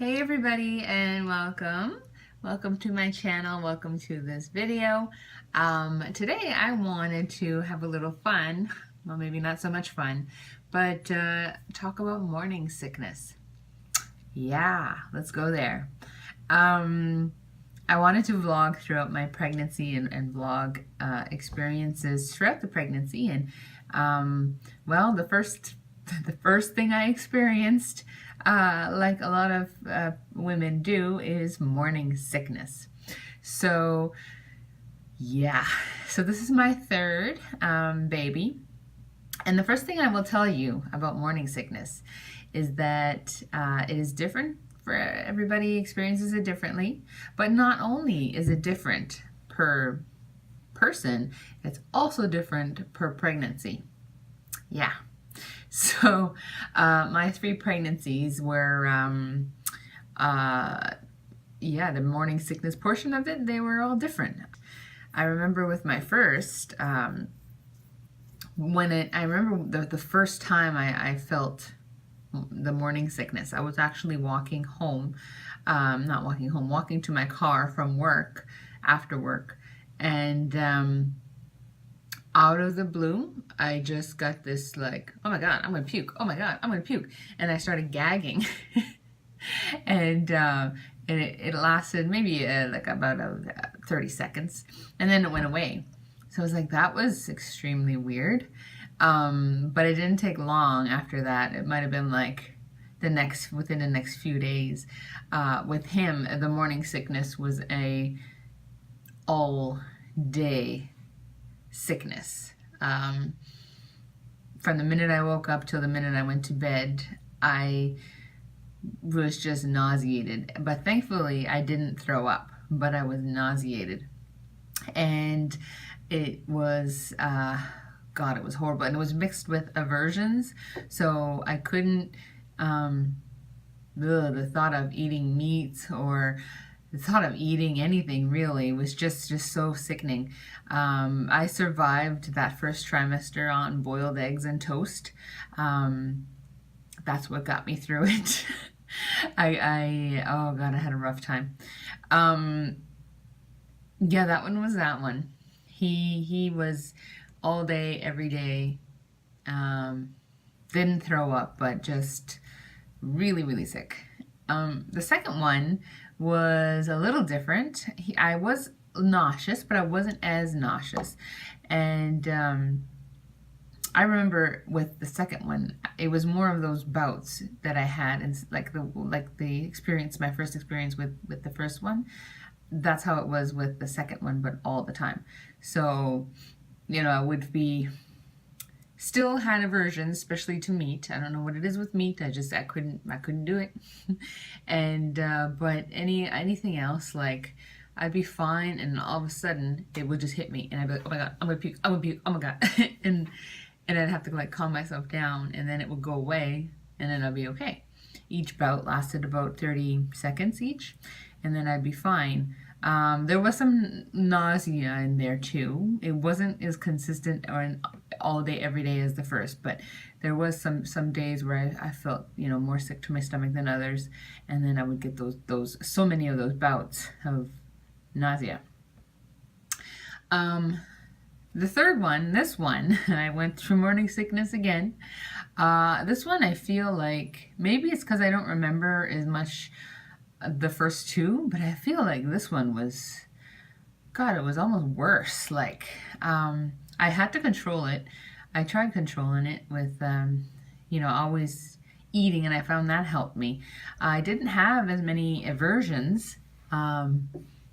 Hey everybody, and welcome. Welcome to my channel. Welcome to this video. Today I wanted to have a little fun. Well, maybe not so much fun, but talk about morning sickness. Yeah, let's go there. I wanted to vlog throughout my pregnancy and vlog experiences throughout the pregnancy. And well, the first thing I experienced, like a lot of women do, is morning sickness. So yeah, so this is my third baby. And the first thing I will tell you about morning sickness is that it is different for everybody, experiences it differently. But not only is it different per person, it's also different per pregnancy. Yeah. So my three pregnancies were, yeah, the morning sickness portion of it, they were all different. I remember with my first, I remember the first time I felt the morning sickness. I was actually walking home, not walking home, walking to my car from work, after work, and out of the blue, I just got this like, oh my God, I'm gonna puke. Oh my God, I'm gonna puke. And I started gagging. and it lasted maybe like about 30 seconds. And then it went away. So I was like, that was extremely weird. But it didn't take long after that. It might have been like within the next few days. With him, the morning sickness was a all day sickness. From the minute I woke up till the minute I went to bed, I was just nauseated. But thankfully, I didn't throw up, but I was nauseated. And it was, God, it was horrible. And it was mixed with aversions. So I couldn't, the thought of eating meat or the thought of eating anything really was just so sickening. I survived that first trimester on boiled eggs and toast. That's what got me through it. Oh God, I had a rough time. Yeah, that one was that one. He was all day, every day. Didn't throw up, but just really sick. The second one was a little different. I was nauseous, but I wasn't as nauseous. And I remember with the second one, it was more of those bouts that I had, and like the experience, my first experience with the first one. That's how it was with the second one, but all the time. So, you know, I would be still had aversions, especially to meat. I don't know what it is with meat. I couldn't do it. And but anything else, like I'd be fine, and all of a sudden it would just hit me, and I'd be like, oh my God, I'm gonna puke, I'm gonna puke, oh my God, and I'd have to like calm myself down, and then it would go away, and then I'd be okay. Each bout lasted about 30 seconds each, and then I'd be fine. There was some nausea in there too. It wasn't as consistent or all day, every day as the first, but there was some days where I felt, you know, more sick to my stomach than others, and then I would get so many of those bouts of nausea. The third one, this one, I went through morning sickness again. This one I feel like maybe it's because I don't remember as much the first two, but I feel like this one was, God, it was almost worse. Like, I had to control it. I tried controlling it with, you know, always eating, and I found that helped me. I didn't have as many aversions,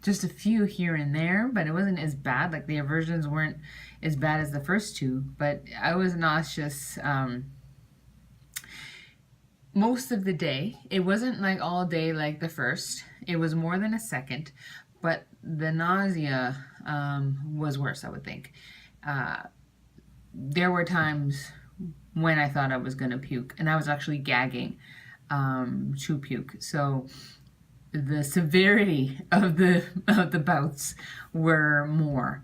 just a few here and there, but it wasn't as bad. Like the aversions weren't as bad as the first two, but I was nauseous, most of the day. It wasn't like all day like the first. It was more than a second, but the nausea was worse, I would think. There were times when I thought I was gonna puke, and I was actually gagging to puke. So the severity of the bouts were more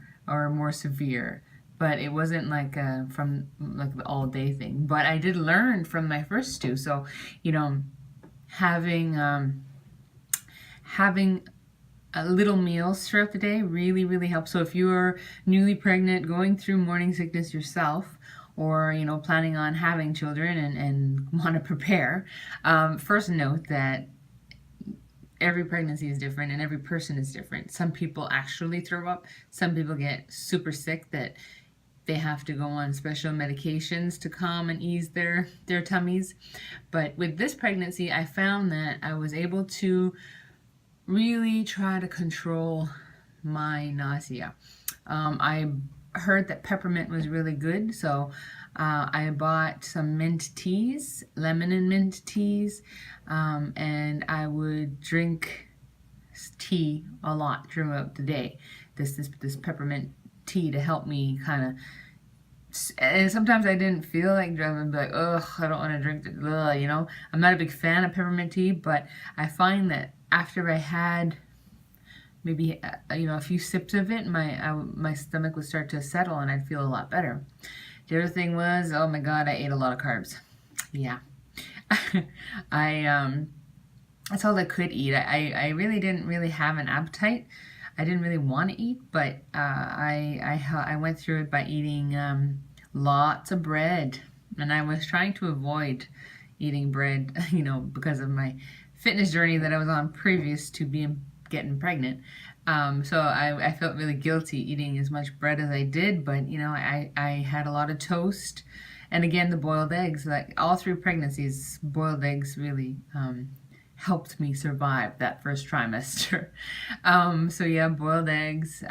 severe, but it wasn't like from like the all day thing. But I did learn from my first two. So, you know, having having little meals throughout the day really, really helps. So if you're newly pregnant, going through morning sickness yourself, or planning on having children and want to prepare, first note that every pregnancy is different and every person is different. Some people actually throw up. Some people get super sick that they have to go on special medications to calm and ease their tummies. But with this pregnancy, I found that I was able to really try to control my nausea. I heard that peppermint was really good, so I bought some mint teas, lemon and mint teas, and I would drink tea a lot throughout the day. This peppermint tea to help me kind of. And sometimes I didn't feel like drinking, I'd be like, ugh, I don't want to drink it. Ugh, I'm not a big fan of peppermint tea, but I find that after I had maybe a few sips of it, my stomach would start to settle and I'd feel a lot better. The other thing was, oh my God, I ate a lot of carbs. Yeah, that's all I could eat. I really didn't really have an appetite. I didn't really want to eat, but I went through it by eating lots of bread, and I was trying to avoid eating bread, because of my fitness journey that I was on previous to getting pregnant. So I felt really guilty eating as much bread as I did, but I had a lot of toast, and again the boiled eggs. Like all through pregnancies, boiled eggs really helped me survive that first trimester. So yeah, boiled eggs,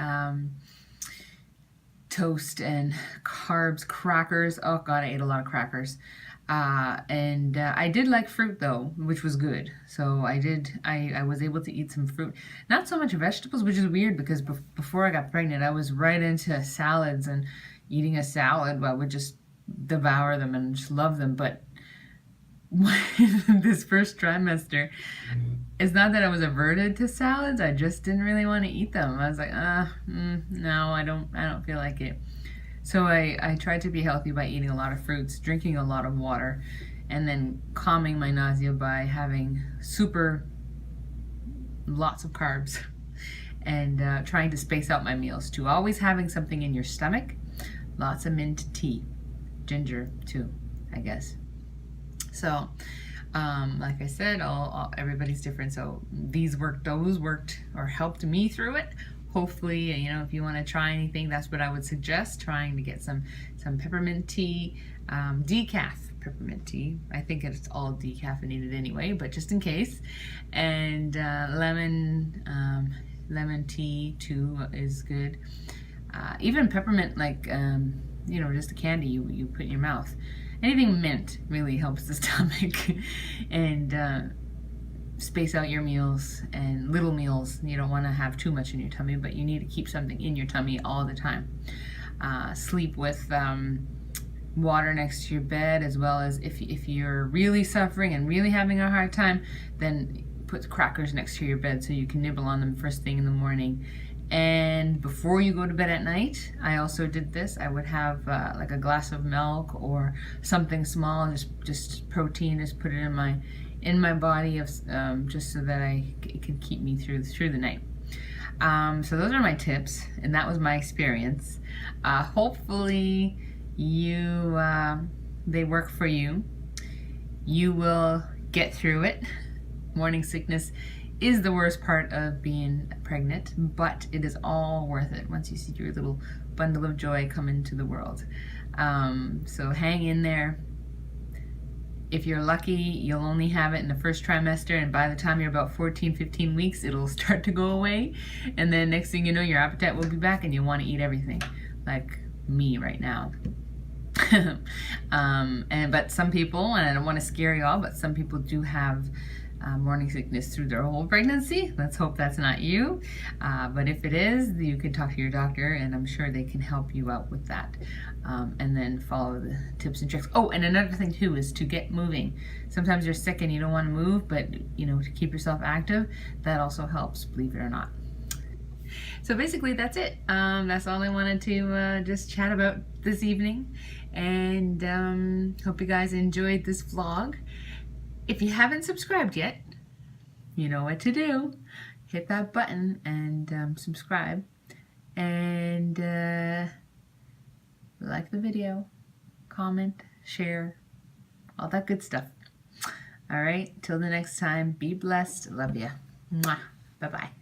toast and carbs, crackers. Oh God, I ate a lot of crackers. And I did like fruit though, which was good. So I was able to eat some fruit. Not so much vegetables, which is weird because before I got pregnant, I was right into salads and eating a salad. I would just devour them and just love them. But this first trimester, it's not that I was averted to salads, I just didn't really want to eat them. I was like, no, I don't feel like it. So I tried to be healthy by eating a lot of fruits, drinking a lot of water, and then calming my nausea by having lots of carbs and trying to space out my meals too. Always having something in your stomach, lots of mint tea, ginger too, I guess. So, like I said, everybody's different. So those worked, or helped me through it. Hopefully, if you want to try anything, that's what I would suggest. Trying to get some peppermint tea, decaf peppermint tea. I think it's all decaffeinated anyway, but just in case. And lemon tea too is good. Even peppermint, like just a candy you put in your mouth. Anything mint really helps the stomach and space out your meals and little meals. You don't want to have too much in your tummy, but you need to keep something in your tummy all the time. Sleep with water next to your bed, as well as if you're really suffering and really having a hard time, then put crackers next to your bed so you can nibble on them first thing in the morning. And before you go to bed at night, I also did this. I would have like a glass of milk or something small, just protein, just put it in my body, just so that it could keep me through the night. So those are my tips, and that was my experience. Hopefully they work for you. You will get through it. Morning sickness is the worst part of being pregnant, but it is all worth it once you see your little bundle of joy come into the world. So hang in there. If you're lucky, you'll only have it in the first trimester, and by the time you're about 14-15 weeks, it'll start to go away, and then next thing you know, your appetite will be back and you'll want to eat everything, like me right now. But some people, and I don't want to scare you all, but some people do have morning sickness through their whole pregnancy. Let's hope that's not you. But if it is, you can talk to your doctor, and I'm sure they can help you out with that. And then follow the tips and tricks. Oh, and another thing too is to get moving. Sometimes you're sick and you don't want to move, but to keep yourself active, that also helps, believe it or not. So basically that's it. That's all I wanted to just chat about this evening, and hope you guys enjoyed this vlog. If you haven't subscribed yet, you know what to do. hit that button and subscribe. And like the video, comment, share, all that good stuff. All right, till the next time, be blessed. Love ya. Mwah. Bye-bye.